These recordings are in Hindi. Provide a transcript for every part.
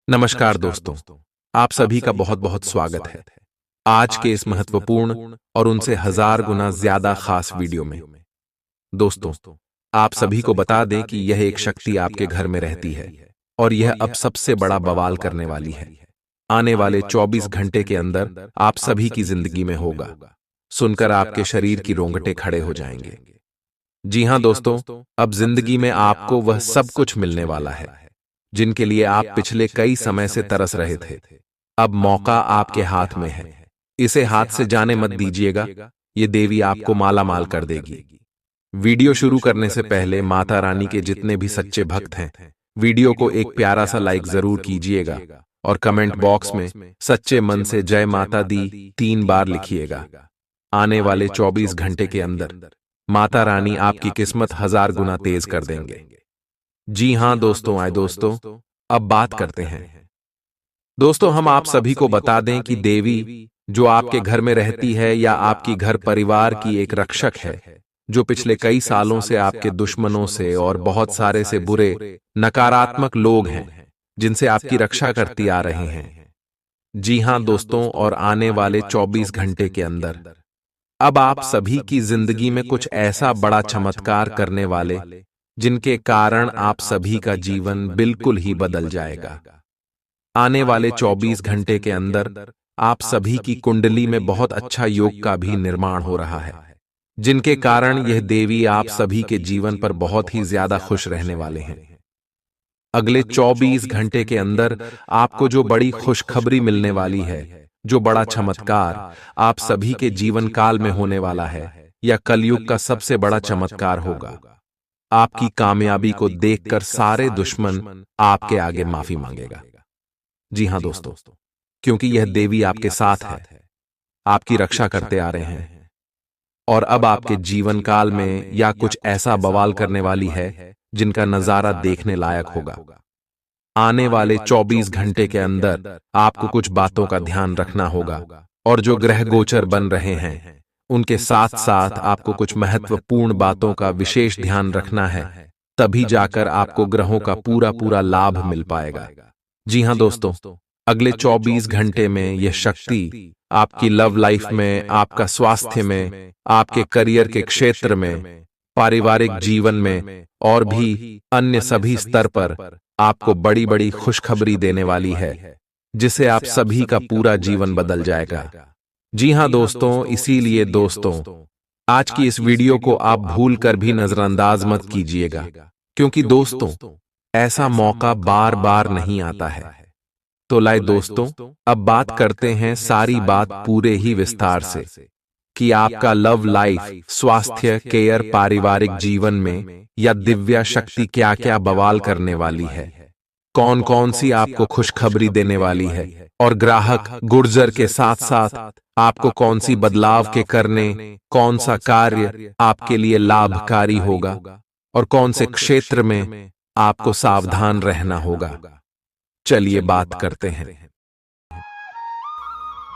नमस्कार दोस्तों, आप सभी का बहुत बहुत स्वागत है आज के इस महत्वपूर्ण और उनसे हजार गुना ज्यादा खास वीडियो में। दोस्तों, आप सभी को बता दें कि यह एक शक्ति आपके घर में रहती है और यह अब सबसे बड़ा बवाल करने वाली है। आने वाले 24 घंटे के अंदर आप सभी की जिंदगी में होगा। सुनकर आपके शरीर की रोंगटे खड़े हो जाएंगे। जी हां दोस्तों, अब जिंदगी में आपको वह सब कुछ मिलने वाला है जिनके लिए आप पिछले कई समय से तरस रहे थे। अब मौका आपके हाथ में है, इसे हाथ से जाने मत दीजिएगा। ये देवी आपको माला माल कर देगी। वीडियो शुरू करने से पहले माता रानी के जितने भी सच्चे भक्त हैं, वीडियो को एक प्यारा सा लाइक जरूर कीजिएगा और कमेंट बॉक्स में सच्चे मन से जय माता दी 3 बार लिखिएगा। आने वाले 24 घंटे के अंदर माता रानी आपकी किस्मत 1000 गुना तेज कर देंगे। जी हां दोस्तों, आए दोस्तों, अब बात करते हैं। दोस्तों, हम आप सभी को बता दें कि देवी जो आपके घर में रहती है या आपकी घर परिवार की एक रक्षक है, जो पिछले कई सालों से आपके दुश्मनों से और बहुत सारे से बुरे नकारात्मक लोग हैं जिनसे आपकी रक्षा करती आ रहे हैं। जी हां दोस्तों, और आने वाले 24 घंटे के अंदर अब आप सभी की जिंदगी में कुछ ऐसा बड़ा चमत्कार करने वाले जिनके कारण आप सभी का जीवन बिल्कुल ही बदल जाएगा। आने वाले 24 घंटे के अंदर आप सभी की कुंडली में बहुत अच्छा योग का भी निर्माण हो रहा है, जिनके कारण यह देवी आप सभी के जीवन पर बहुत ही ज्यादा खुश रहने वाले हैं। अगले 24 घंटे के अंदर आपको जो बड़ी खुशखबरी मिलने वाली है, जो बड़ा चमत्कार आप सभी के जीवन काल में होने वाला है, यह कलयुग का सबसे बड़ा चमत्कार होगा। आपकी कामयाबी को देखकर सारे दुश्मन आपके आगे माफी मांगेगा। जी हां दोस्तों, क्योंकि यह देवी आपके साथ है, आपकी रक्षा करते आ रहे हैं और अब आपके जीवन काल में या कुछ ऐसा बवाल करने वाली है जिनका नजारा देखने लायक होगा। आने वाले 24 घंटे के अंदर आपको कुछ बातों का ध्यान रखना होगा और जो ग्रह गोचर बन रहे हैं उनके साथ साथ आपको कुछ महत्वपूर्ण बातों का विशेष ध्यान रखना है, तभी जाकर आपको ग्रहों का पूरा पूरा लाभ मिल पाएगा। जी हां दोस्तों, अगले 24 घंटे में यह शक्ति आपकी लव लाइफ में, आपका स्वास्थ्य में, आपके करियर के क्षेत्र में, पारिवारिक जीवन में और भी अन्य सभी स्तर पर आपको बड़ी बड़ी खुशखबरी देने वाली है, जिससे आप सभी का पूरा जीवन बदल जाएगा। जी हां दोस्तों, इसीलिए दोस्तों आज की इस वीडियो को आप भूल कर भी नजरअंदाज मत कीजिएगा, क्योंकि दोस्तों ऐसा मौका बार बार नहीं आता है। तो लाए दोस्तों, अब बात करते हैं सारी बात पूरे ही विस्तार से कि आपका लव लाइफ, स्वास्थ्य, केयर, पारिवारिक जीवन में या दिव्या शक्ति क्या क्या बवाल करने वाली है, कौन कौन सी आपको खुशखबरी देने वाली है और ग्राहक गुर्जर के साथ साथ आपको कौन सी बदलाव के करने, कौन सा कार्य आपके लिए लाभकारी होगा और कौन से क्षेत्र में आपको सावधान रहना होगा। चलिए बात करते हैं।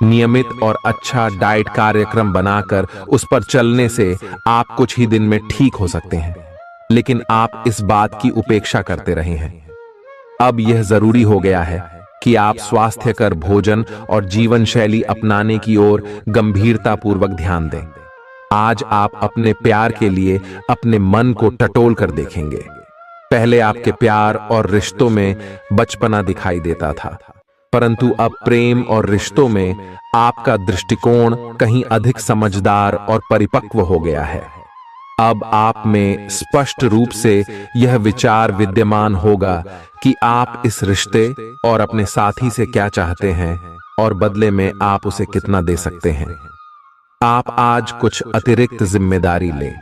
नियमित और अच्छा डाइट कार्यक्रम बनाकर उस पर चलने से आप कुछ ही दिन में ठीक हो सकते हैं, लेकिन आप इस बात की उपेक्षा करते रहे हैं। अब यह जरूरी हो गया है कि आप स्वास्थ्यकर भोजन और जीवन शैली अपनाने की ओर गंभीरतापूर्वक ध्यान दें। आज आप अपने प्यार के लिए अपने मन को टटोल कर देखेंगे। पहले आपके प्यार और रिश्तों में बचपना दिखाई देता था, परंतु अब प्रेम और रिश्तों में आपका दृष्टिकोण कहीं अधिक समझदार और परिपक्व हो गया है। अब आप में स्पष्ट रूप से यह विचार विद्यमान होगा कि आप इस रिश्ते और अपने साथी से क्या चाहते हैं और बदले में आप उसे कितना दे सकते हैं। आप आज कुछ अतिरिक्त जिम्मेदारी लें।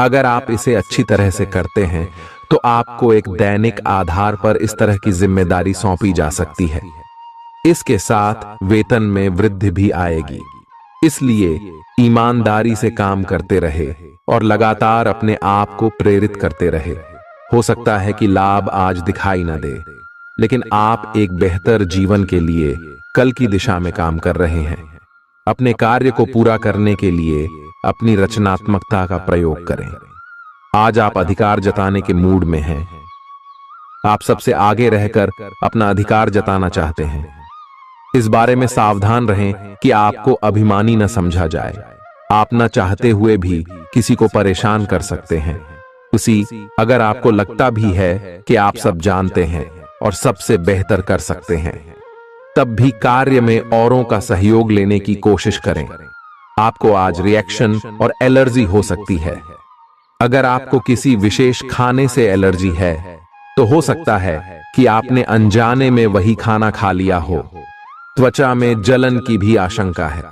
अगर आप इसे अच्छी तरह से करते हैं तो आपको एक दैनिक आधार पर इस तरह की जिम्मेदारी सौंपी जा सकती है। इसके साथ वेतन में वृद्धि भी आएगी, इसलिए ईमानदारी से काम करते रहे और लगातार अपने आप को प्रेरित करते रहे। हो सकता है कि लाभ आज दिखाई न दे, लेकिन आप एक बेहतर जीवन के लिए कल की दिशा में काम कर रहे हैं। अपने कार्य को पूरा करने के लिए अपनी रचनात्मकता का प्रयोग करें। आज आप अधिकार जताने के मूड में हैं। आप सबसे आगे रहकर अपना अधिकार जताना चाहते हैं। इस बारे में सावधान रहें कि आपको अभिमानी न समझा जाए। आप न चाहते हुए भी किसी को परेशान कर सकते हैं। अगर आपको लगता भी है कि आप सब जानते हैं और सबसे बेहतर कर सकते हैं, तब भी कार्य में औरों का सहयोग लेने की कोशिश करें। आपको आज रिएक्शन और एलर्जी हो सकती है। अगर आपको किसी विशेष खाने से एलर्जी है, तो हो सकता है कि आपने अनजाने में वही खाना खा लिया हो। त्वचा में जलन की भी आशंका है।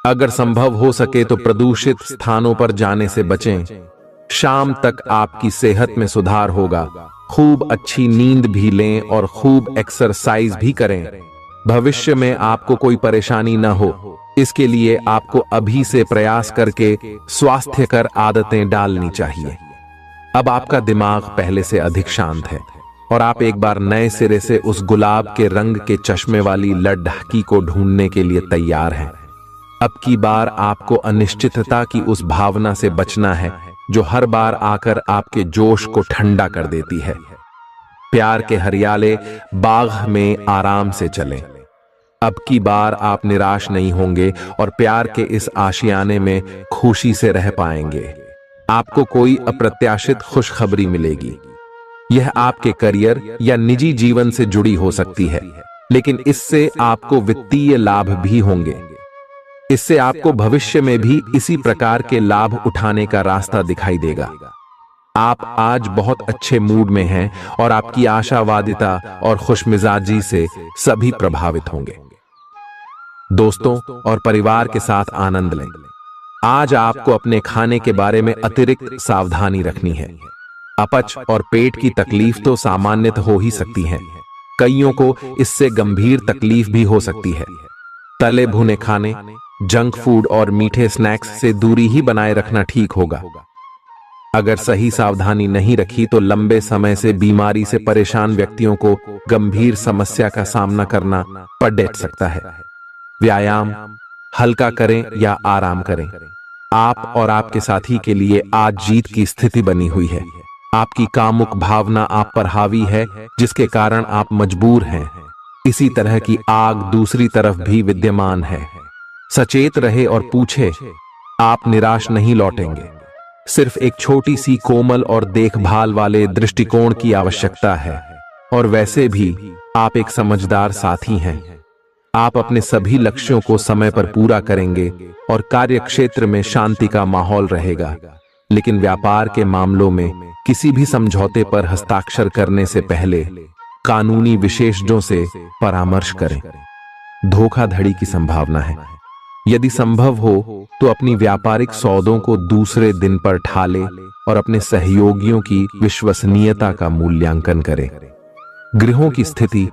अगर संभव हो सके तो प्रदूषित स्थानों पर जाने से बचें। शाम तक आपकी सेहत में सुधार होगा। खूब अच्छी नींद भी लें और खूब एक्सरसाइज भी करें। भविष्य में आपको कोई परेशानी न हो, इसके लिए आपको अभी से प्रयास करके स्वास्थ्यकर आदतें डालनी चाहिए। अब आपका दिमाग पहले से अधिक शांत है और आप एक बार नए सिरे से उस गुलाब के रंग के चश्मे वाली लड़की को ढूंढने के लिए तैयार हैं। अब की बार आपको अनिश्चितता की उस भावना से बचना है जो हर बार आकर आपके जोश को ठंडा कर देती है। प्यार के हरियाले बाग में आराम से चलें। अब की बार आप निराश नहीं होंगे और प्यार के इस आशियाने में खुशी से रह पाएंगे। आपको कोई अप्रत्याशित खुशखबरी मिलेगी। यह आपके करियर या निजी जीवन से जुड़ी हो सकती है, लेकिन इससे आपको वित्तीय लाभ भी होंगे। इससे आपको भविष्य में भी इसी प्रकार के लाभ उठाने का रास्ता दिखाई देगा। आप आज बहुत अच्छे मूड में हैं और आपकी आशावादिता और खुशमिजाजी से सभी प्रभावित होंगे। दोस्तों और परिवार के साथ आनंद लें। आज आपको अपने खाने के बारे में अतिरिक्त सावधानी रखनी है। अपच और पेट की तकलीफ तो सामान्य हो ही सकती है। कईयों को इससे गंभीर तकलीफ भी हो सकती है। तले भुने खाने, जंक फूड और मीठे स्नैक्स से दूरी ही बनाए रखना ठीक होगा। अगर सही सावधानी नहीं रखी तो लंबे समय से बीमारी से परेशान व्यक्तियों को गंभीर समस्या का सामना करना पड़ सकता है। व्यायाम हल्का करें या आराम करें। आप और आपके साथी के लिए आज जीत की स्थिति बनी हुई है। आपकी कामुक भावना आप पर हावी है, जिसके कारण आप मजबूर हैं। इसी तरह की आग दूसरी तरफ भी विद्यमान है। सचेत रहे और पूछे, आप निराश नहीं लौटेंगे। सिर्फ एक छोटी सी कोमल और देखभाल वाले दृष्टिकोण की आवश्यकता है। और वैसे भी आप एक समझदार साथी हैं। आप अपने सभी लक्ष्यों को समय पर पूरा करेंगे और कार्यक्षेत्र में शांति का माहौल रहेगा। लेकिन व्यापार के मामलों में किसी भी समझौते पर हस्ताक्षर करने से पहले कानूनी विशेषज्ञों से परामर्श करें। धोखाधड़ी की संभावना है। यदि संभव हो तो अपनी व्यापारिक सौदों को दूसरे दिन पर ठाले और अपने सहयोगियों की विश्वसनीयता का मूल्यांकन करें। गृहों की स्थिति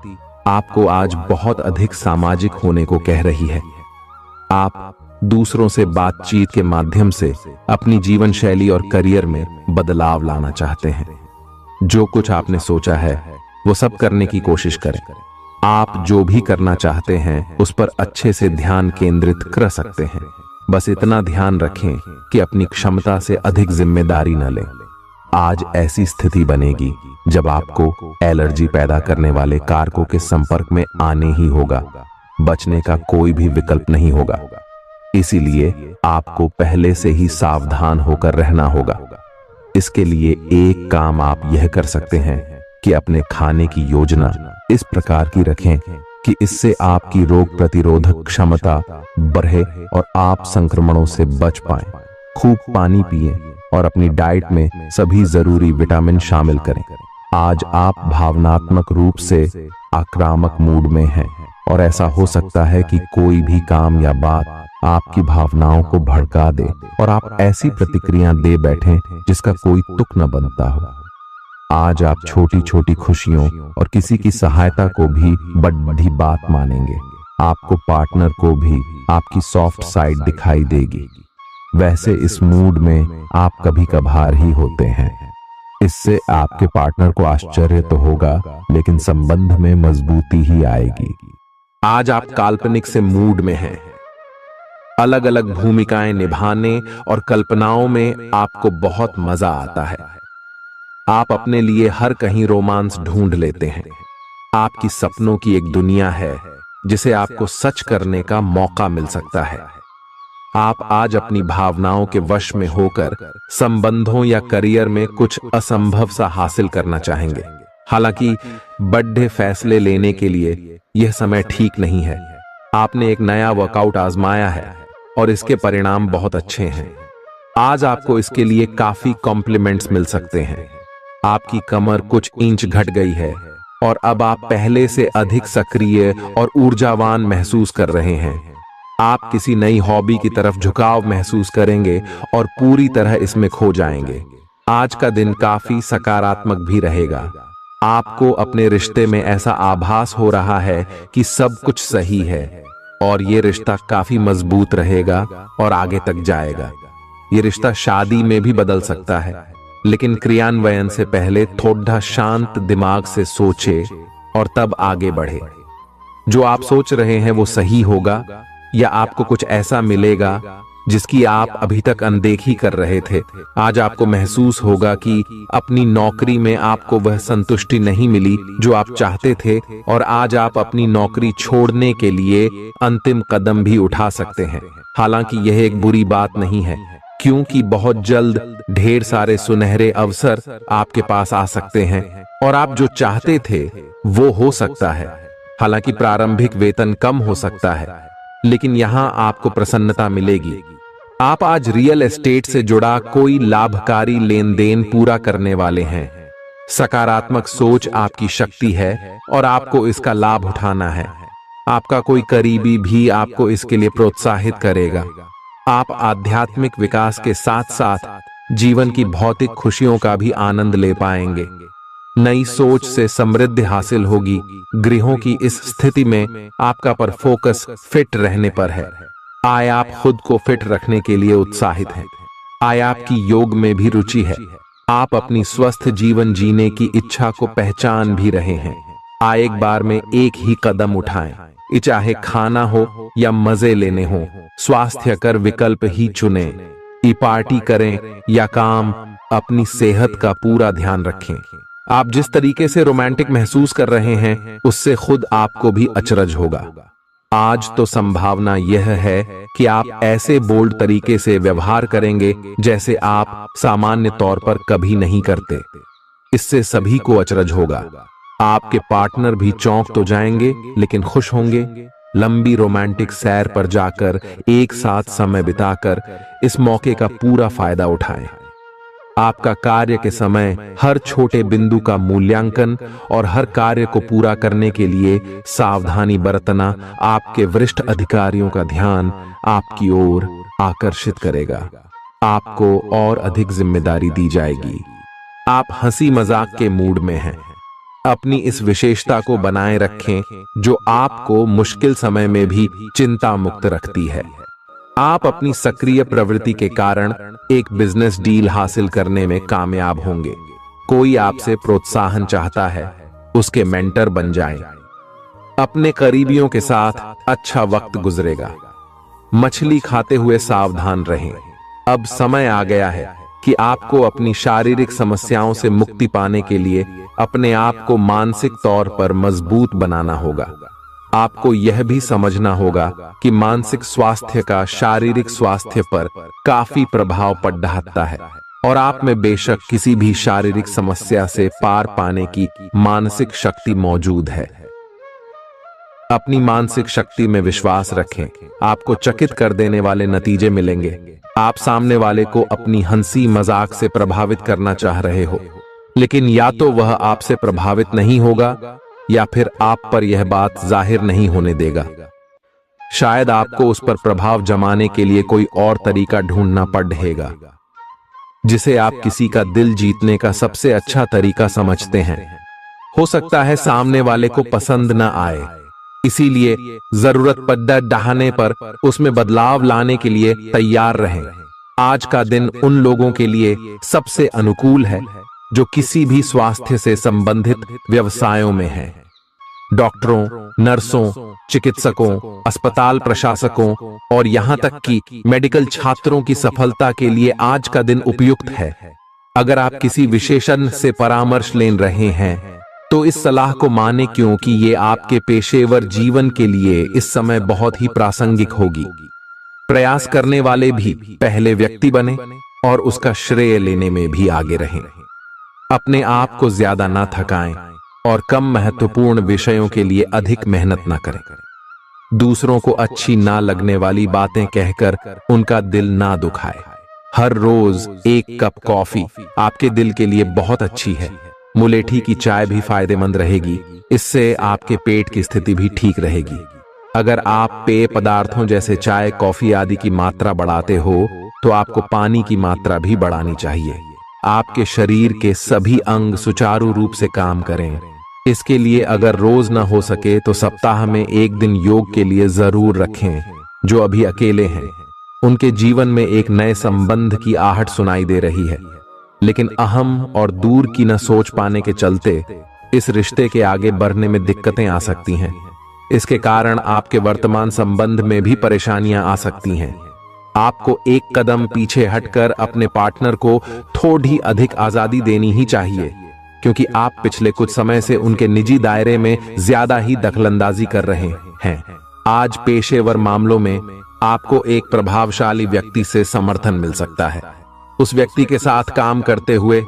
आपको आज बहुत अधिक सामाजिक होने को कह रही है। आप दूसरों से बातचीत के माध्यम से अपनी जीवन शैली और करियर में बदलाव लाना चाहते हैं। जो कुछ आपने सोचा है वो सब करने की कोशिश करें। आप जो भी करना चाहते हैं उस पर अच्छे से ध्यान केंद्रित कर सकते हैं। बस इतना ध्यान रखें कि अपनी क्षमता से अधिक जिम्मेदारी न लें। आज ऐसी स्थिति बनेगी जब आपको एलर्जी पैदा करने वाले कारकों के संपर्क में आने ही होगा। बचने का कोई भी विकल्प नहीं होगा। इसीलिए आपको पहले से ही सावधान होकर रहना होगा। इसके लिए एक काम आप यह कर सकते हैं कि अपने खाने की योजना इस प्रकार की रखें कि इससे आपकी रोग प्रतिरोधक क्षमता बढ़े और आप संक्रमणों से बच पाएं। खूब पानी पिएं और अपनी डाइट में सभी जरूरी विटामिन शामिल करें। आज आप भावनात्मक रूप से आक्रामक मूड में हैं और ऐसा हो सकता है कि कोई भी काम या बात आपकी भावनाओं को भड़का दे और आप ऐसी प्रतिक्रिया दे बैठें जिसका कोई तुक न बनता हो। आज आप छोटी छोटी खुशियों और किसी की सहायता को भी बड़ी बात मानेंगे। आपको पार्टनर को भी आपकी सॉफ्ट साइड दिखाई देगी। वैसे इस मूड में आप कभी कभार ही होते हैं। इससे आपके पार्टनर को आश्चर्य तो होगा, लेकिन संबंध में मजबूती ही आएगी। आज आप काल्पनिक से मूड में हैं। अलग अलग भूमिकाएं निभाने और कल्पनाओं में आपको बहुत मजा आता है। आप अपने लिए हर कहीं रोमांस ढूंढ लेते हैं। आपकी सपनों की एक दुनिया है जिसे आपको सच करने का मौका मिल सकता है। आप आज अपनी भावनाओं के वश में होकर संबंधों या करियर में कुछ असंभव सा हासिल करना चाहेंगे। हालांकि बड़े फैसले लेने के लिए यह समय ठीक नहीं है। आपने एक नया वर्कआउट आजमाया है और इसके परिणाम बहुत अच्छे हैं। आज आपको इसके लिए काफी कॉम्प्लीमेंट्स मिल सकते हैं। आपकी कमर कुछ इंच घट गई है और अब आप पहले से अधिक सक्रिय और ऊर्जावान महसूस कर रहे हैं। आप किसी नई हॉबी की तरफ झुकाव महसूस करेंगे और पूरी तरह इसमें खो जाएंगे। आज का दिन काफी सकारात्मक भी रहेगा। आपको अपने रिश्ते में ऐसा आभास हो रहा है कि सब कुछ सही है और ये रिश्ता काफी मजबूत रहेगा और आगे तक जाएगा। ये रिश्ता शादी में भी बदल सकता है, लेकिन क्रियान्वयन से पहले थोड़ा शांत दिमाग से सोचे और तब आगे बढ़े। जो आप सोच रहे हैं वो सही होगा या आपको कुछ ऐसा मिलेगा जिसकी आप अभी तक अनदेखी कर रहे थे। आज आपको महसूस होगा कि अपनी नौकरी में आपको वह संतुष्टि नहीं मिली जो आप चाहते थे और आज आप अपनी नौकरी छोड़ने के लिए अंतिम कदम भी उठा सकते हैं। हालांकि यह एक बुरी बात नहीं है, क्योंकि बहुत जल्द ढेर सारे सुनहरे अवसर आपके पास आ सकते हैं और आप जो चाहते थे वो हो सकता है। हालांकि प्रारंभिक वेतन कम हो सकता है, लेकिन यहां आपको प्रसन्नता मिलेगी। आप आज रियल एस्टेट से जुड़ा कोई लाभकारी लेन देन पूरा करने वाले हैं। सकारात्मक सोच आपकी शक्ति है और आपको इसका लाभ उठाना है। आपका कोई करीबी भी आपको इसके लिए प्रोत्साहित करेगा। आप आध्यात्मिक विकास के साथ साथ जीवन की भौतिक खुशियों का भी आनंद ले पाएंगे। नई सोच से समृद्धि हासिल होगी। गृहों की इस स्थिति में आपका पर फोकस फिट रहने पर है। आय आप खुद को फिट रखने के लिए उत्साहित हैं। आय आपकी योग में भी रुचि है। आप अपनी स्वस्थ जीवन जीने की इच्छा को पहचान भी रहे हैं। आय एक बार में एक ही कदम उठाएं, चाहे खाना हो या मजे लेने हो। स्वास्थ्यकर विकल्प ही चुने। पार्टी करें या काम, अपनी सेहत का पूरा ध्यान रखें। आप जिस तरीके से रोमांटिक महसूस कर रहे हैं उससे खुद आपको भी अचरज होगा। आज तो संभावना यह है कि आप ऐसे बोल्ड तरीके से व्यवहार करेंगे जैसे आप सामान्य तौर पर कभी नहीं करते। इससे सभी को अचरज होगा। आपके पार्टनर भी चौंक तो जाएंगे लेकिन खुश होंगे। लंबी रोमांटिक सैर पर जाकर एक साथ समय बिताकर इस मौके का पूरा फायदा उठाएं। आपका कार्य के समय हर छोटे बिंदु का मूल्यांकन और हर कार्य को पूरा करने के लिए सावधानी बरतना आपके वरिष्ठ अधिकारियों का ध्यान आपकी ओर आकर्षित करेगा। आपको और अधिक जिम्मेदारी दी जाएगी। आप हंसी मजाक के मूड में हैं। अपनी इस विशेषता को बनाए रखें जो आपको मुश्किल समय में भी चिंता मुक्त रखती है। आप अपनी सक्रिय प्रवृत्ति के कारण एक बिजनेस डील हासिल करने में कामयाब होंगे। कोई आपसे प्रोत्साहन चाहता है, उसके मेंटर बन जाएं। अपने करीबियों के साथ अच्छा वक्त गुजरेगा। मछली खाते हुए सावधान रहें। अब समय आ गया है कि आपको अपनी शारीरिक समस्याओं से मुक्ति पाने के लिए अपने आप को मानसिक तौर पर मजबूत बनाना होगा। आपको यह भी समझना होगा कि मानसिक स्वास्थ्य का शारीरिक स्वास्थ्य पर काफी प्रभाव पड़ता है और आप में बेशक किसी भी शारीरिक समस्या से पार पाने की मानसिक शक्ति मौजूद है। अपनी मानसिक शक्ति में विश्वास रखें। आपको चकित कर देने वाले नतीजे मिलेंगे। आप सामने वाले को अपनी हंसी मजाक से प्रभावित करना चाह रहे हो, लेकिन या तो वह आपसे प्रभावित नहीं होगा या फिर आप पर यह बात जाहिर नहीं होने देगा। शायद आपको उस पर प्रभाव जमाने के लिए कोई और तरीका ढूंढना पड़ेगा, जिसे आप किसी का दिल जीतने का सबसे अच्छा तरीका समझते हैं। हो सकता है सामने वाले को पसंद न आए, इसीलिए जरूरत पड़ने पर उसमें बदलाव लाने के लिए तैयार रहें। आज का दिन उन लोगों के लिए सबसे अनुकूल है जो किसी भी स्वास्थ्य से संबंधित व्यवसायों में हैं। डॉक्टरों, नर्सों, चिकित्सकों, अस्पताल प्रशासकों और यहां तक कि मेडिकल छात्रों की सफलता के लिए आज का दिन उपयुक्त है। अगर आप किसी विशेषज्ञ से परामर्श ले रहे हैं तो इस सलाह को माने, क्योंकि ये आपके पेशेवर जीवन के लिए इस समय बहुत ही प्रासंगिक होगी। प्रयास करने वाले भी पहले व्यक्ति बने और उसका श्रेय लेने में भी आगे रहें। अपने आप को ज्यादा ना थकाएं और कम महत्वपूर्ण विषयों के लिए अधिक मेहनत ना करें। दूसरों को अच्छी ना लगने वाली बातें कहकर उनका दिल ना दुखाए। हर रोज एक कप कॉफी आपके दिल के लिए बहुत अच्छी है। मुलेठी की चाय भी फायदेमंद रहेगी, इससे आपके पेट की स्थिति भी ठीक रहेगी। अगर आप पेय पदार्थों जैसे चाय, कॉफी आदि की मात्रा बढ़ाते हो तो आपको पानी की मात्रा भी बढ़ानी चाहिए। आपके शरीर के सभी अंग सुचारू रूप से काम करें। इसके लिए अगर रोज ना हो सके तो सप्ताह में एक दिन योग के लिए जरूर रखें। जो अभी अकेले हैं उनके जीवन में एक नए संबंध की आहट सुनाई दे रही है, लेकिन अहम और दूर की न सोच पाने के चलते इस रिश्ते के आगे बढ़ने में दिक्कतें आ सकती हैं। इसके कारण आपके वर्तमान संबंध में भी परेशानियां आ सकती हैं। आपको एक कदम पीछे हटकर अपने पार्टनर को थोड़ी अधिक आजादी देनी ही चाहिए, क्योंकि आप पिछले कुछ समय से उनके निजी दायरे में ज्यादा ही दखलंदाजी कर रहे हैं। आज पेशेवर मामलों में आपको एक प्रभावशाली व्यक्ति से समर्थन मिल सकता है। उस व्यक्ति के साथ काम करते हुए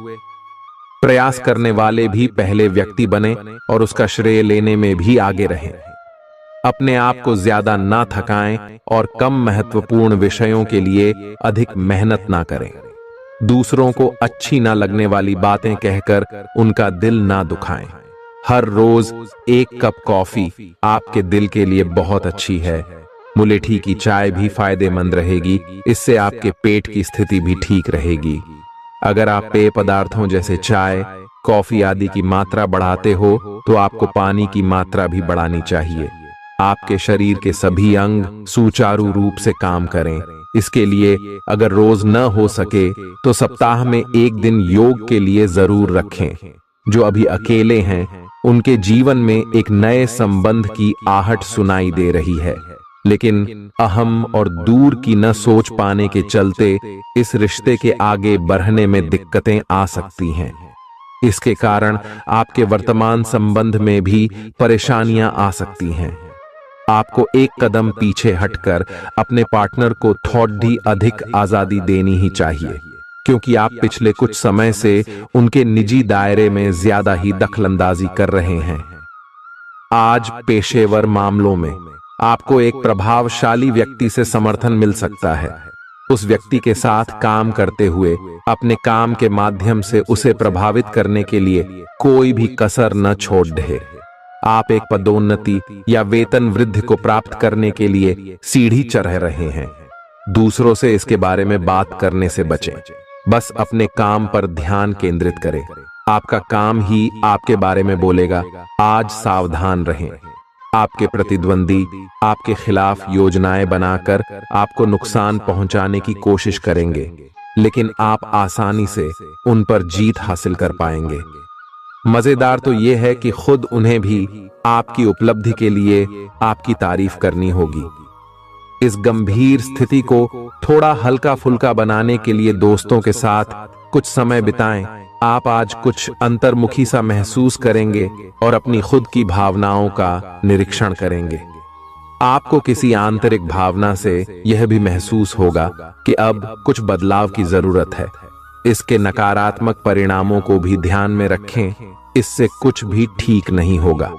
प्रयास करने वाले भी पहले व्यक्ति बने और उसका श्रेय लेने में भी आगे रहें। अपने आप को ज्यादा ना थकाएं और कम महत्वपूर्ण विषयों के लिए अधिक मेहनत ना करें। दूसरों को अच्छी ना लगने वाली बातें कहकर उनका दिल ना दुखाएं। हर रोज एक कप कॉफी आपके दिल के लिए बहुत अच्छी है। मुलेठी की चाय भी फायदेमंद रहेगी, इससे आपके पेट की स्थिति भी ठीक रहेगी। अगर आप पेय पदार्थों जैसे चाय, कॉफी आदि की मात्रा बढ़ाते हो तो आपको पानी की मात्रा भी बढ़ानी चाहिए। आपके शरीर के सभी अंग सुचारू रूप से काम करें। इसके लिए अगर रोज न हो सके तो सप्ताह में एक दिन योग के लिए जरूर रखें। जो अभी अकेले हैं उनके जीवन में एक नए संबंध की आहट सुनाई दे रही है, लेकिन अहम और दूर की न सोच पाने के चलते इस रिश्ते के आगे बढ़ने में दिक्कतें आ सकती हैं। इसके कारण आपके वर्तमान संबंध में भी परेशानियां आ सकती हैं। आपको एक कदम पीछे हटकर अपने पार्टनर को थोड़ी अधिक आजादी देनी ही चाहिए, क्योंकि आप पिछले कुछ समय से उनके निजी दायरे में ज्यादा ही दखलंदाजी कर रहे हैं। आज पेशेवर मामलों में आपको एक प्रभावशाली व्यक्ति से समर्थन मिल सकता है। उस व्यक्ति के साथ काम करते हुए अपने काम के माध्यम से उसे प्रभावित करने के लिए कोई भी कसर न छोड़ दे। आप एक पदोन्नति या वेतन वृद्धि को प्राप्त करने के लिए सीढ़ी चढ़ रहे हैं। दूसरों से इसके बारे में बात करने से बचें। बस अपने काम पर ध्यान केंद्रित करें। आपका काम ही आपके बारे में बोलेगा। आज सावधान रहें। आपके प्रतिद्वंदी आपके खिलाफ योजनाएं बनाकर आपको नुकसान पहुंचाने की कोशिश करेंगे, लेकिन आप आसानी से उन पर जीत हासिल कर पाएंगे। मजेदार तो यह है कि खुद उन्हें भी आपकी उपलब्धि के लिए आपकी तारीफ करनी होगी। इस गंभीर स्थिति को थोड़ा हल्का फुल्का बनाने के लिए दोस्तों के साथ कुछ समय बिताएं। आप आज कुछ अंतर्मुखी सा महसूस करेंगे और अपनी खुद की भावनाओं का निरीक्षण करेंगे। आपको किसी आंतरिक भावना से यह भी महसूस होगा कि अब कुछ बदलाव की जरूरत है। इसके नकारात्मक परिणामों को भी ध्यान में रखें, इससे कुछ भी ठीक नहीं होगा।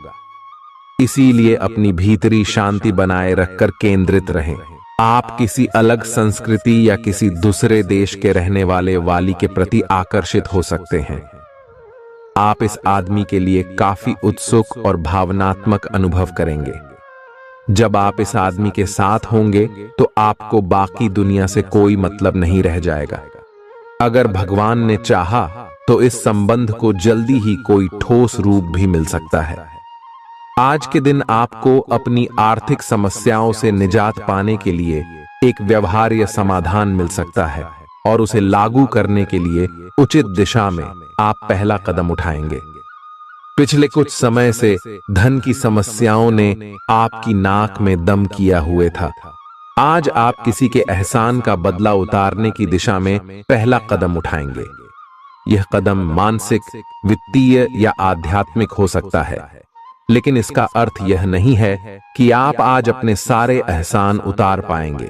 इसीलिए अपनी भीतरी शांति बनाए रखकर केंद्रित रहें। आप किसी अलग संस्कृति या किसी दूसरे देश के रहने वाले वाली के प्रति आकर्षित हो सकते हैं। आप इस आदमी के लिए काफी उत्सुक और भावनात्मक अनुभव करेंगे। जब आप इस आदमी के साथ होंगे तो आपको बाकी दुनिया से कोई मतलब नहीं रह जाएगा। अगर भगवान ने चाहा तो इस संबंध को जल्दी ही कोई ठोस रूप भी मिल सकता है। आज के दिन आपको अपनी आर्थिक समस्याओं से निजात पाने के लिए एक व्यवहार्य समाधान मिल सकता है और उसे लागू करने के लिए उचित दिशा में आप पहला कदम उठाएंगे। पिछले कुछ समय से धन की समस्याओं ने आपकी नाक में दम किया हुए था। आज आप किसी के एहसान का बदला उतारने की दिशा में पहला कदम उठाएंगे। यह कदम मानसिक, वित्तीय या आध्यात्मिक हो सकता है, लेकिन इसका अर्थ यह नहीं है कि आप आज अपने सारे एहसान उतार पाएंगे,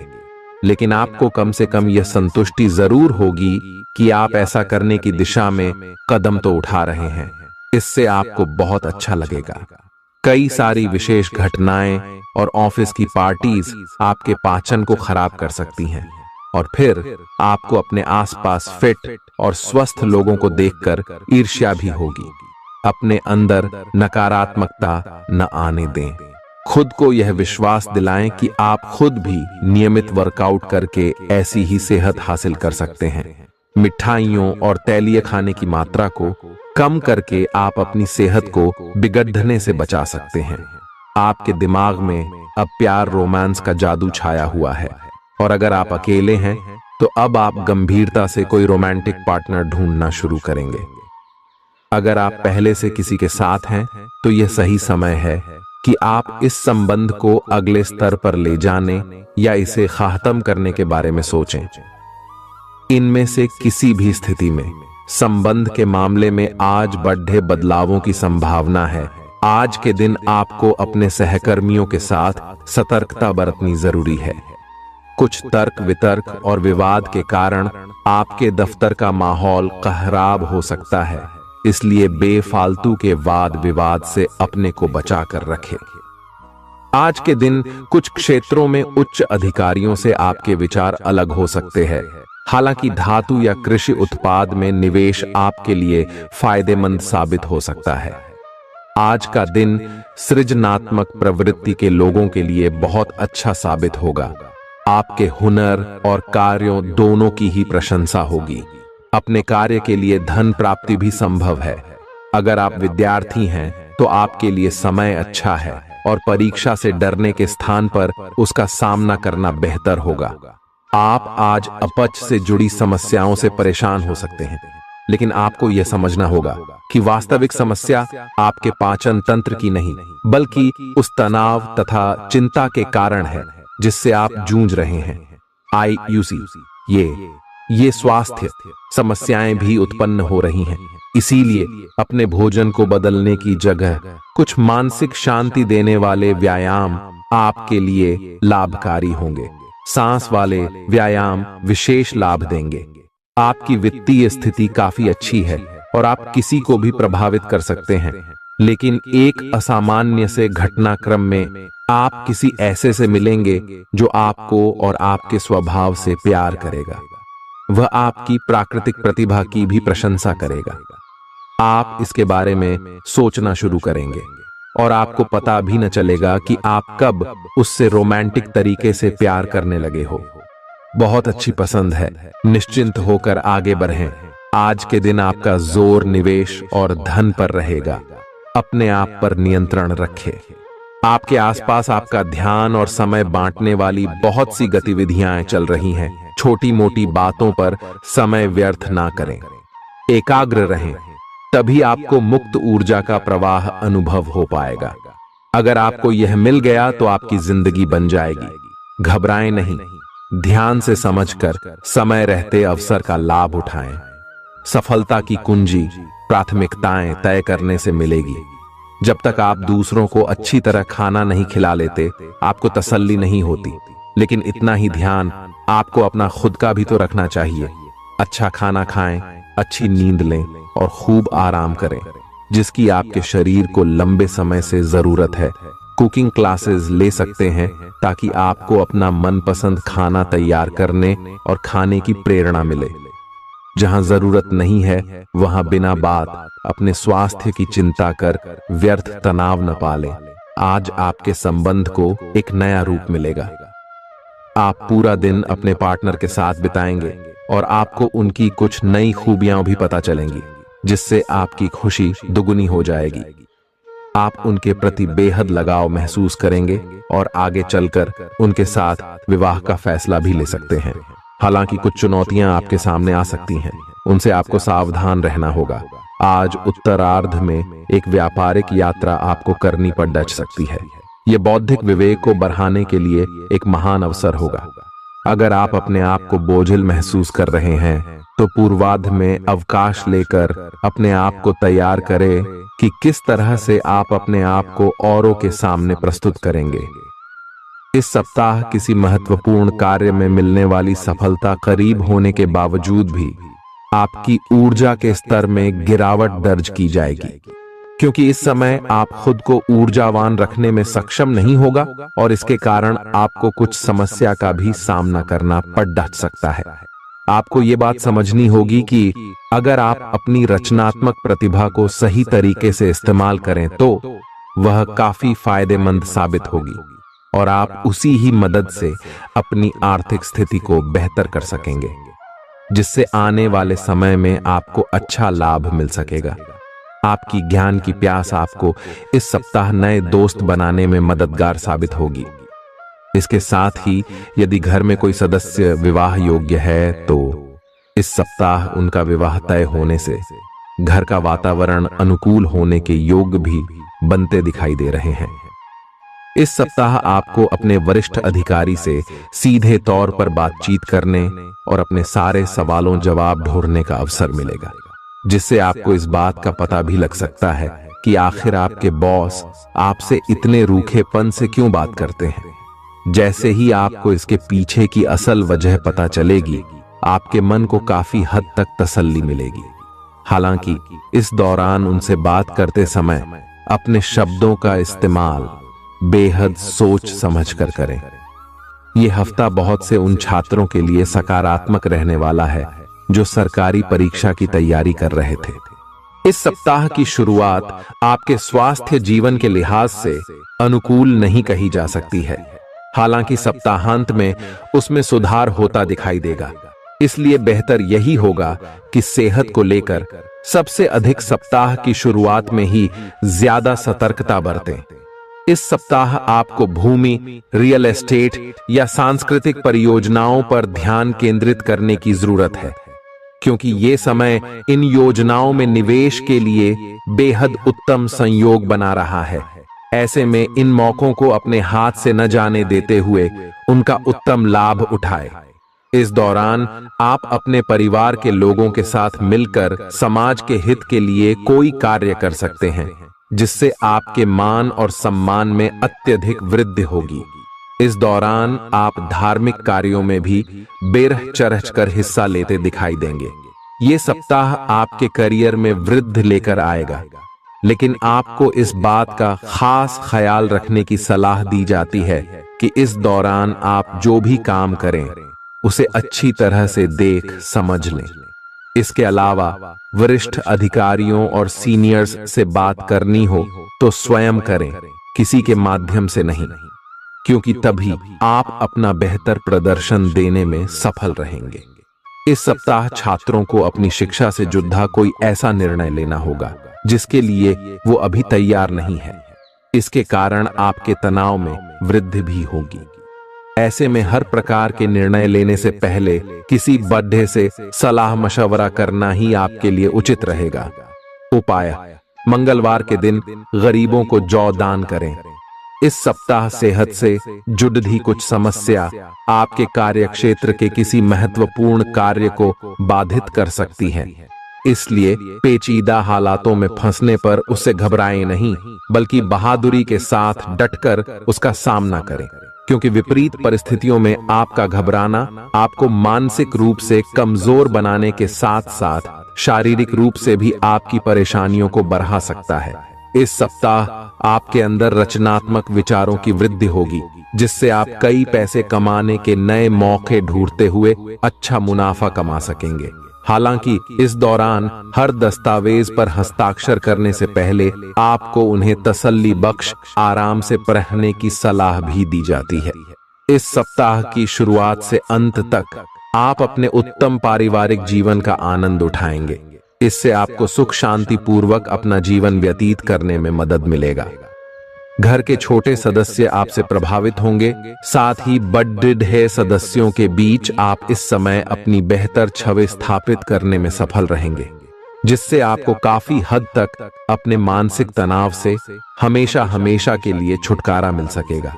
लेकिन आपको कम से कम यह संतुष्टि जरूर होगी कि आप ऐसा करने की दिशा में कदम तो उठा रहे हैं। इससे आपको बहुत अच्छा लगेगा। कई सारी विशेष घटनाएं और ऑफिस की पार्टीज आपके पाचन को खराब कर सकती हैं, और फिर आपको अपने आसपास फिट और स्वस्थ लोगों को देखकर ईर्ष्या भी होगी। अपने अंदर नकारात्मकता न आने दें। खुद को यह विश्वास दिलाएं कि आप खुद भी नियमित वर्कआउट करके ऐसी ही सेहत हासिल कर सकते हैं। मिठाइयों और तैलीय खाने की मात्रा को कम करके आप अपनी सेहत को बिगड़ने से बचा सकते हैं। आपके दिमाग में अब प्यार रोमांस का जादू छाया हुआ है, और अगर आप अकेले हैं तो अब आप गंभीरता से कोई रोमांटिक पार्टनर ढूंढना शुरू करेंगे। अगर आप पहले से किसी के साथ हैं तो यह सही समय है कि आप इस संबंध को अगले स्तर पर ले जाने या इसे खत्म करने के बारे में सोचें। इनमें से किसी भी स्थिति में संबंध के मामले में आज बड़े बदलावों की संभावना है। आज के दिन आपको अपने सहकर्मियों के साथ सतर्कता बरतनी जरूरी है। कुछ तर्क वितर्क और विवाद के कारण आपके दफ्तर का माहौल खराब हो सकता है, इसलिए बेफालतू के वाद विवाद से अपने को बचा कर रखें। आज के दिन कुछ क्षेत्रों में उच्च अधिकारियों से आपके विचार अलग हो सकते हैं। हालांकि धातु या कृषि उत्पाद में निवेश आपके लिए फायदेमंद साबित हो सकता है। आज का दिन सृजनात्मक प्रवृत्ति के लोगों के लिए बहुत अच्छा साबित होगा। आपके हुनर और कार्यों दोनों की ही प्रशंसा होगी। अपने कार्य के लिए धन प्राप्ति भी संभव है। अगर आप विद्यार्थी हैं तो आपके लिए समय अच्छा है और परीक्षा से डरने के स्थान पर उसका सामना करना बेहतर होगा। आप आज अपच से जुड़ी समस्याओं से परेशान हो सकते हैं, लेकिन आपको यह समझना होगा कि वास्तविक समस्या आपके पाचन तंत्र की नहीं, बल्कि उस तनाव तथा चिंता के कारण है जिससे आप जूझ रहे हैं। IUC ये स्वास्थ्य समस्याएं भी उत्पन्न हो रही हैं। इसीलिए अपने भोजन को बदलने की जगह कुछ मानसिक शांति देने वाले व्यायाम आपके लिए लाभकारी होंगे। सांस वाले व्यायाम विशेष लाभ देंगे। आपकी वित्तीय स्थिति काफी अच्छी है और आप किसी को भी प्रभावित कर सकते हैं, लेकिन एक असामान्य से घटनाक्रम में आप किसी ऐसे से मिलेंगे जो आपको और आपके स्वभाव से प्यार करेगा। वह आपकी प्राकृतिक प्रतिभा की भी प्रशंसा करेगा। आप इसके बारे में सोचना शुरू करेंगे और आपको पता भी न चलेगा कि आप कब उससे रोमांटिक तरीके से प्यार करने लगे हो। बहुत अच्छी पसंद है। निश्चिंत होकर आगे बढ़ें। आज के दिन आपका जोर निवेश और धन पर रहेगा। अपने आप पर नियंत्रण रखें। आपके आसपास आपका ध्यान और समय बांटने वाली बहुत सी गतिविधियां चल रही हैं। छोटी मोटी बातों पर समय व्यर्थ ना करें। एकाग्र रहें, तभी आपको मुक्त ऊर्जा का प्रवाह अनुभव हो पाएगा। अगर आपको यह मिल गया तो आपकी जिंदगी बन जाएगी। घबराएं नहीं, ध्यान से समझकर समय रहते अवसर का लाभ उठाएं। सफलता की कुंजी प्राथमिकताएं तय करने से मिलेगी। जब तक आप दूसरों को अच्छी तरह खाना नहीं खिला लेते, आपको तसल्ली नहीं होती। लेकिन इतना ही ध्यान आपको अपना खुद का भी तो रखना चाहिए। अच्छा खाना खाएं, अच्छी नींद लें और खूब आराम करें, जिसकी आपके शरीर को लंबे समय से जरूरत है। कुकिंग क्लासेस ले सकते हैं ताकि आपको अपना मनपसंद खाना तैयार करने और खाने की प्रेरणा मिले। जहां जरूरत नहीं है वहां बिना बात अपने स्वास्थ्य की चिंता कर व्यर्थ तनाव न पालें। आज आपके संबंध को एक नया रूप मिलेगा। आप पूरा दिन अपने पार्टनर के साथ बिताएंगे और आपको उनकी कुछ नई खूबियां भी पता चलेंगी, जिससे आपकी खुशी दुगुनी हो जाएगी। आप उनके प्रति बेहद लगाव महसूस करेंगे और आगे चलकर उनके साथ विवाह का फैसला भी ले सकते हैं। हालांकि कुछ चुनौतियां आपके सामने आ सकती हैं, उनसे आपको सावधान रहना होगा। आज उत्तरार्ध में एक व्यापारिक यात्रा आपको करनी पड़ सकती है। यह बौद्धिक विवेक को बढ़ाने के लिए एक महान अवसर होगा। अगर आप अपने आप को बोझिल महसूस कर रहे हैं तो पूर्वार्ध में अवकाश लेकर अपने आप को तैयार करें कि किस तरह से आप अपने आप को औरों के सामने प्रस्तुत करेंगे। इस सप्ताह किसी महत्वपूर्ण कार्य में मिलने वाली सफलता करीब होने के बावजूद भी आपकी ऊर्जा के स्तर में गिरावट दर्ज की जाएगी, क्योंकि इस समय आप खुद को ऊर्जावान रखने में सक्षम नहीं होगा और इसके कारण आपको कुछ समस्या का भी सामना करना पड़ सकता है। आपको ये बात समझनी होगी कि अगर आप अपनी रचनात्मक प्रतिभा को सही तरीके से इस्तेमाल करें तो वह काफी फायदेमंद साबित होगी और आप उसी ही मदद से अपनी आर्थिक स्थिति को बेहतर कर सकेंगे, जिससे आने वाले समय में आपको अच्छा लाभ मिल सकेगा। आपकी ज्ञान की प्यास आपको इस सप्ताह नए दोस्त बनाने में मददगार साबित होगी। इसके साथ ही यदि घर में कोई सदस्य विवाह योग्य है तो इस सप्ताह उनका विवाह तय होने से घर का वातावरण अनुकूल होने के योग भी बनते दिखाई दे रहे हैं। इस सप्ताह आपको अपने वरिष्ठ अधिकारी से सीधे तौर पर बातचीत करने और अपने सारे सवालों जवाब ढूंढने का अवसर मिलेगा, जिससे आपको इस बात का पता भी लग सकता है कि आखिर आपके बॉस आपसे इतने रूखेपन से क्यों बात करते हैं। जैसे ही आपको इसके पीछे की असल वजह पता चलेगी, आपके मन को काफी हद तक तसल्ली मिलेगी। हालांकि इस दौरान उनसे बात करते समय अपने शब्दों का इस्तेमाल बेहद सोच समझ कर करें। यह हफ्ता बहुत से उन छात्रों के लिए सकारात्मक रहने वाला है जो सरकारी परीक्षा की तैयारी कर रहे थे। इस सप्ताह की शुरुआत आपके स्वास्थ्य जीवन के लिहाज से अनुकूल नहीं कही जा सकती है। हालांकि सप्ताहांत में उसमें सुधार होता दिखाई देगा, इसलिए बेहतर यही होगा कि सेहत को लेकर सबसे अधिक सप्ताह की शुरुआत में ही ज्यादा सतर्कता बरतें। इस सप्ताह आपको भूमि, रियल एस्टेट या सांस्कृतिक परियोजनाओं पर ध्यान केंद्रित करने की जरूरत है, क्योंकि ये समय इन योजनाओं में निवेश के लिए बेहद उत्तम संयोग बना रहा है। ऐसे में इन मौकों को अपने हाथ से न जाने देते हुए उनका उत्तम लाभ उठाएं। इस दौरान आप अपने परिवार के लोगों के साथ मिलकर समाज के हित के लिए कोई कार्य कर सकते हैं, जिससे आपके मान और सम्मान में अत्यधिक वृद्धि होगी। इस दौरान आप धार्मिक कार्यों में भी बेरह चरह कर हिस्सा लेते दिखाई देंगे। ये सप्ताह आपके करियर में वृद्धि लेकर आएगा, लेकिन आपको इस बात का खास ख्याल रखने की सलाह दी जाती है कि इस दौरान आप जो भी काम करें उसे अच्छी तरह से देख समझ लें। इसके अलावा वरिष्ठ अधिकारियों और सीनियर्स से बात करनी हो तो स्वयं करें, किसी के माध्यम से नहीं, क्योंकि तभी आप अपना बेहतर प्रदर्शन देने में सफल रहेंगे। इस सप्ताह छात्रों को अपनी शिक्षा से जुड़ा कोई ऐसा निर्णय लेना होगा जिसके लिए वो अभी तैयार नहीं है। इसके कारण आपके तनाव में वृद्धि भी होगी। ऐसे में हर प्रकार के निर्णय लेने से पहले किसी बड़े से सलाह मशवरा करना ही आपके लिए उचित रहेगा। उपाय: मंगलवार के दिन गरीबों को जौ दान करें। इस सप्ताह सेहत से जुड़ी कुछ समस्या आपके कार्यक्षेत्र के किसी महत्वपूर्ण कार्य को बाधित कर सकती है, इसलिए पेचीदा हालातों में फंसने पर उससे घबराएं नहीं, बल्कि बहादुरी के साथ डटकर उसका सामना करें, क्योंकि विपरीत परिस्थितियों में आपका घबराना आपको मानसिक रूप से कमजोर बनाने के साथ साथ शारीरिक रूप से भी आपकी परेशानियों को बढ़ा सकता है। इस सप्ताह आपके अंदर रचनात्मक विचारों की वृद्धि होगी, जिससे आप कई पैसे कमाने के नए मौके ढूंढते हुए अच्छा मुनाफा कमा सकेंगे। हालांकि इस दौरान हर दस्तावेज पर हस्ताक्षर करने से पहले आपको उन्हें तसल्ली बख्श आराम से पढ़ने की सलाह भी दी जाती है। इस सप्ताह की शुरुआत से अंत तक आप अपने उत्तम पारिवारिक जीवन का आनंद उठाएंगे। इससे आपको सुख शांति पूर्वक अपना जीवन व्यतीत करने में मदद मिलेगा। घर के छोटे सदस्य आपसे प्रभावित होंगे, साथ ही बड़े सदस्यों के बीच आप इस समय अपनी बेहतर छवि स्थापित करने में सफल रहेंगे, जिससे आपको काफी हद तक अपने मानसिक तनाव से हमेशा हमेशा के लिए छुटकारा मिल सकेगा।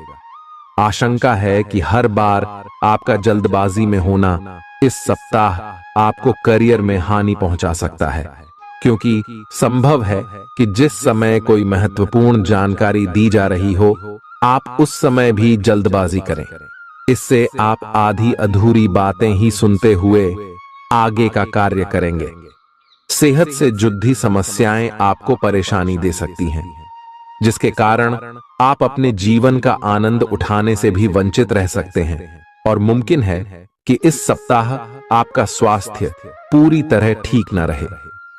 आशंका है कि हर बार आपका जल्दबाजी में होना इस सप्ताह आपको करियर में हानि पहुंचा सकता है, क्योंकि संभव है कि जिस समय कोई महत्वपूर्ण जानकारी दी जा रही हो, आप उस समय भी जल्दबाजी करें। इससे आप आधी अधूरी बातें ही सुनते हुए आगे का कार्य करेंगे। सेहत से जुड़ी समस्याएं आपको परेशानी दे सकती हैं, जिसके कारण आप अपने जीवन का आनंद उठाने से भी वंचित रह सकते हैं। और मुमकिन है कि इस सप्ताह आपका स्वास्थ्य पूरी तरह ठीक न रहे,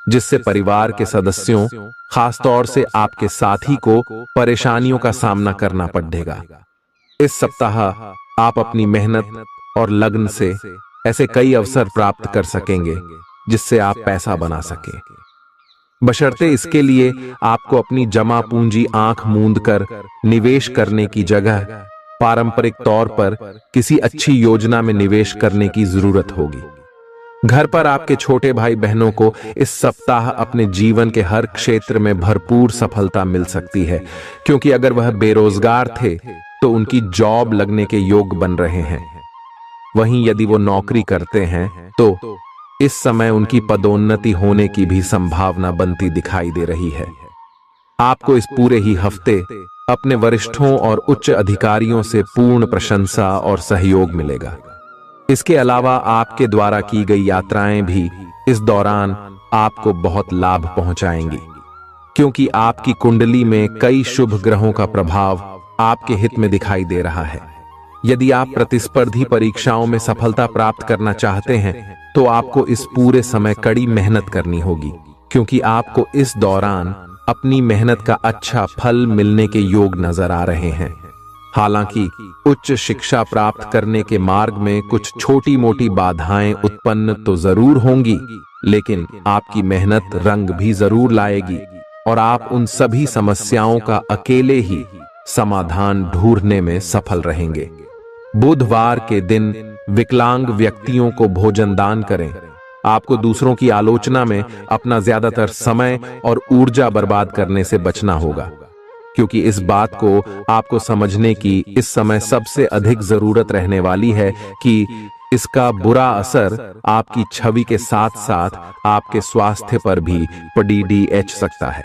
जिससे परिवार के सदस्यों, खासतौर से आपके साथी को परेशानियों का सामना करना पड़ेगा। इस सप्ताह आप अपनी मेहनत और लगन से ऐसे कई अवसर प्राप्त कर सकेंगे जिससे आप पैसा बना सकें। बशर्ते इसके लिए आपको अपनी जमा पूंजी आंख मूंद कर निवेश करने की जगह पारंपरिक तौर पर किसी अच्छी योजना में निवेश करने की जरूरत होगी। घर पर आपके छोटे भाई बहनों को इस सप्ताह अपने जीवन के हर क्षेत्र में भरपूर सफलता मिल सकती है, क्योंकि अगर वह बेरोजगार थे तो उनकी जॉब लगने के योग बन रहे हैं। वहीं यदि वो नौकरी करते हैं तो इस समय उनकी पदोन्नति होने की भी संभावना बनती दिखाई दे रही है। आपको इस पूरे ही हफ्ते अपने वरिष्ठों और उच्च अधिकारियों से पूर्ण प्रशंसा और सहयोग मिलेगा। इसके अलावा आपके द्वारा की गई यात्राएं भी इस दौरान आपको बहुत लाभ पहुंचाएंगी, क्योंकि आपकी कुंडली में कई शुभ ग्रहों का प्रभाव आपके हित में दिखाई दे रहा है। यदि आप प्रतिस्पर्धी परीक्षाओं में सफलता प्राप्त करना चाहते हैं तो आपको इस पूरे समय कड़ी मेहनत करनी होगी, क्योंकि आपको इस दौरान अपनी मेहनत का अच्छा फल मिलने के योग नजर आ रहे हैं। हालांकि उच्च शिक्षा प्राप्त करने के मार्ग में कुछ छोटी मोटी बाधाएं उत्पन्न तो जरूर होंगी, लेकिन आपकी मेहनत रंग भी जरूर लाएगी और आप उन सभी समस्याओं का अकेले ही समाधान ढूंढने में सफल रहेंगे। बुधवार के दिन विकलांग व्यक्तियों को भोजन दान करें। आपको दूसरों की आलोचना में अपना ज्यादातर समय और ऊर्जा बर्बाद करने से बचना होगा, क्योंकि इस बात को आपको समझने की इस समय सबसे अधिक जरूरत रहने वाली है कि इसका बुरा असर आपकी छवि के साथ साथ आपके स्वास्थ्य पर भी पड़ सकता है।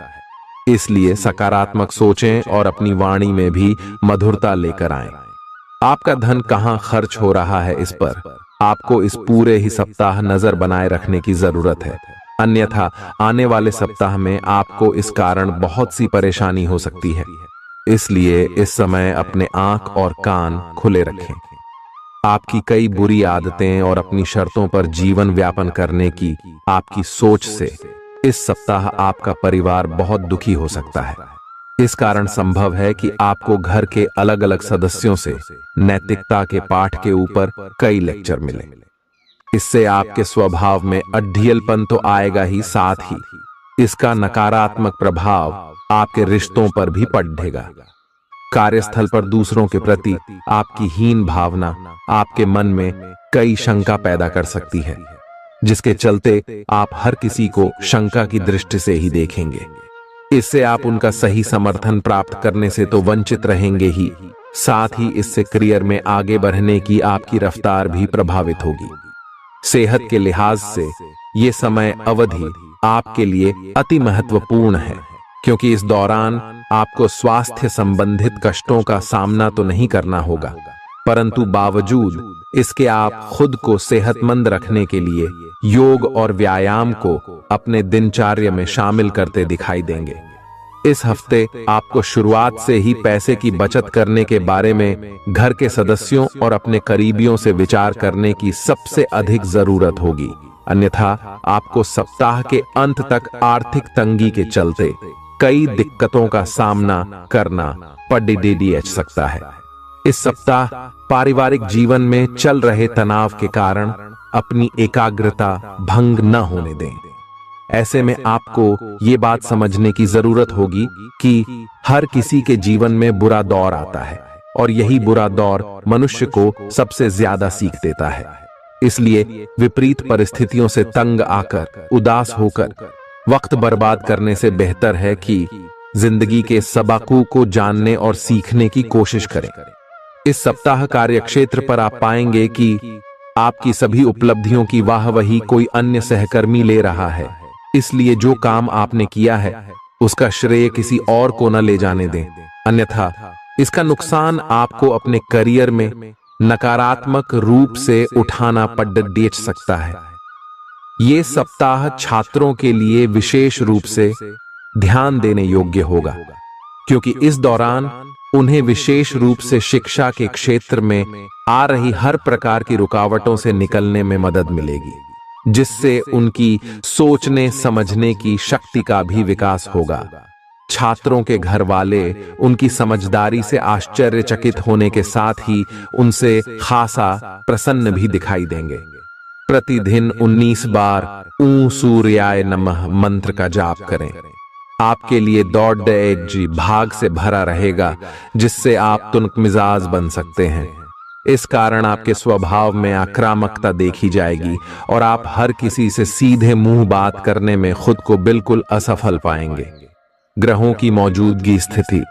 इसलिए सकारात्मक सोचें और अपनी वाणी में भी मधुरता लेकर आएं। आपका धन कहां खर्च हो रहा है, इस पर आपको इस पूरे ही सप्ताह नजर बनाए रखने की जरूरत है, अन्यथा आने वाले सप्ताह में आपको इस कारण बहुत सी परेशानी हो सकती है। इसलिए इस समय अपने आंख और कान खुले रखें। आपकी कई बुरी आदतें और अपनी शर्तों पर जीवन व्यापन करने की आपकी सोच से इस सप्ताह आपका परिवार बहुत दुखी हो सकता है। इस कारण संभव है कि आपको घर के अलग अलग सदस्यों से नैतिकता के पाठ के ऊपर कई लेक्चर मिले। इससे आपके स्वभाव में अड्ढियलपन तो आएगा ही, साथ ही इसका नकारात्मक प्रभाव आपके रिश्तों पर भी पड़ेगा। कार्यस्थल पर दूसरों के प्रति आपकी हीन भावना आपके मन में कई शंका पैदा कर सकती है, जिसके चलते आप हर किसी को शंका की दृष्टि से ही देखेंगे। इससे आप उनका सही समर्थन प्राप्त करने से तो वंचित रहेंगे ही, साथ ही इससे करियर में आगे बढ़ने की आपकी रफ्तार भी प्रभावित होगी। सेहत के लिहाज से ये समय अवधि आपके लिए अति महत्वपूर्ण है, क्योंकि इस दौरान आपको स्वास्थ्य संबंधित कष्टों का सामना तो नहीं करना होगा, परंतु बावजूद इसके आप खुद को सेहतमंद रखने के लिए योग और व्यायाम को अपने दिनचर्या में शामिल करते दिखाई देंगे। इस हफ्ते आपको शुरुआत से ही पैसे की बचत करने के बारे में घर के सदस्यों और अपने करीबियों से विचार करने की सबसे अधिक जरूरत होगी, अन्यथा आपको सप्ताह के अंत तक आर्थिक तंगी के चलते कई दिक्कतों का सामना करना पड़ सकता है। इस सप्ताह पारिवारिक जीवन में चल रहे तनाव के कारण अपनी एकाग्रता भंग न होने दें। ऐसे में आपको ये बात समझने की जरूरत होगी कि हर किसी के जीवन में बुरा दौर आता है और यही बुरा दौर मनुष्य को सबसे ज्यादा सीख देता है। इसलिए विपरीत परिस्थितियों से तंग आकर उदास होकर वक्त बर्बाद करने से बेहतर है कि जिंदगी के सबकों को जानने और सीखने की कोशिश करें। इस सप्ताह कार्यक्षेत्र पर आप पाएंगे कि आपकी सभी उपलब्धियों की वाहवाही कोई अन्य सहकर्मी ले रहा है, इसलिए जो काम आपने किया है उसका श्रेय किसी और को न ले जाने दें, अन्यथा इसका नुकसान आपको अपने करियर में नकारात्मक रूप से उठाना पड़ सकता है। ये सप्ताह छात्रों के लिए विशेष रूप से ध्यान देने योग्य होगा, क्योंकि इस दौरान उन्हें विशेष रूप से शिक्षा के क्षेत्र में आ रही हर प्रकार की रुकावटों से निकलने में मदद मिलेगी, जिससे उनकी सोचने समझने की शक्ति का भी विकास होगा। छात्रों के घर वाले उनकी समझदारी से आश्चर्यचकित होने के साथ ही उनसे खासा प्रसन्न भी दिखाई देंगे। प्रतिदिन 19 बार ऊं सूर्याय नमः मंत्र का जाप करें। आपके लिए दौड़ जी भाग से भरा रहेगा, जिससे आप तुनक मिजाज बन सकते हैं। इस कारण आपके स्वभाव में आक्रामकता देखी जाएगी और आप हर किसी से सीधे मुंह बात करने में खुद को बिल्कुल असफल पाएंगे। ग्रहों की मौजूदगी स्थिति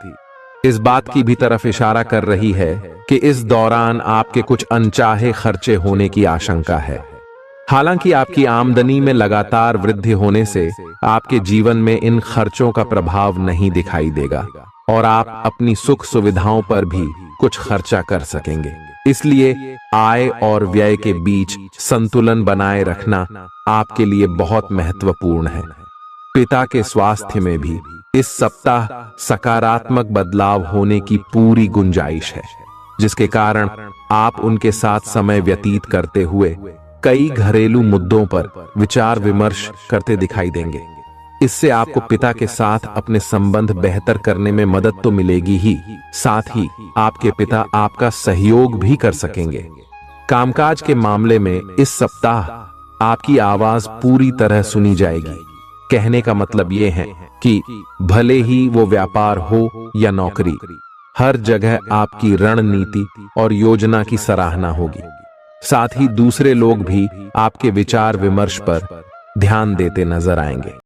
इस बात की भी तरफ इशारा कर रही है कि इस दौरान आपके कुछ अनचाहे खर्चे होने की आशंका है। हालांकि आपकी आमदनी में लगातार वृद्धि होने से आपके जीवन में इन खर्चों का प्रभाव नहीं दिखाई देगा और आप अपनी सुख सुविधाओं पर भी कुछ खर्चा कर सकेंगे। इसलिए आय और व्यय के बीच संतुलन बनाए रखना आपके लिए बहुत महत्वपूर्ण है। पिता के स्वास्थ्य में भी इस सप्ताह सकारात्मक बदलाव होने की पूरी गुंजाइश है, जिसके कारण आप उनके साथ समय व्यतीत करते हुए कई घरेलू मुद्दों पर विचार विमर्श करते दिखाई देंगे। इससे आपको पिता के साथ अपने संबंध बेहतर करने में मदद तो मिलेगी ही, साथ ही आपके पिता आपका सहयोग भी कर सकेंगे। कामकाज के मामले में इस सप्ताह आपकी आवाज पूरी तरह सुनी जाएगी। कहने का मतलब यह है कि भले ही वो व्यापार हो या नौकरी, हर जगह आपकी रणनीति और योजना की सराहना होगी। साथ ही दूसरे लोग भी आपके विचार विमर्श पर ध्यान देते नजर आएंगे।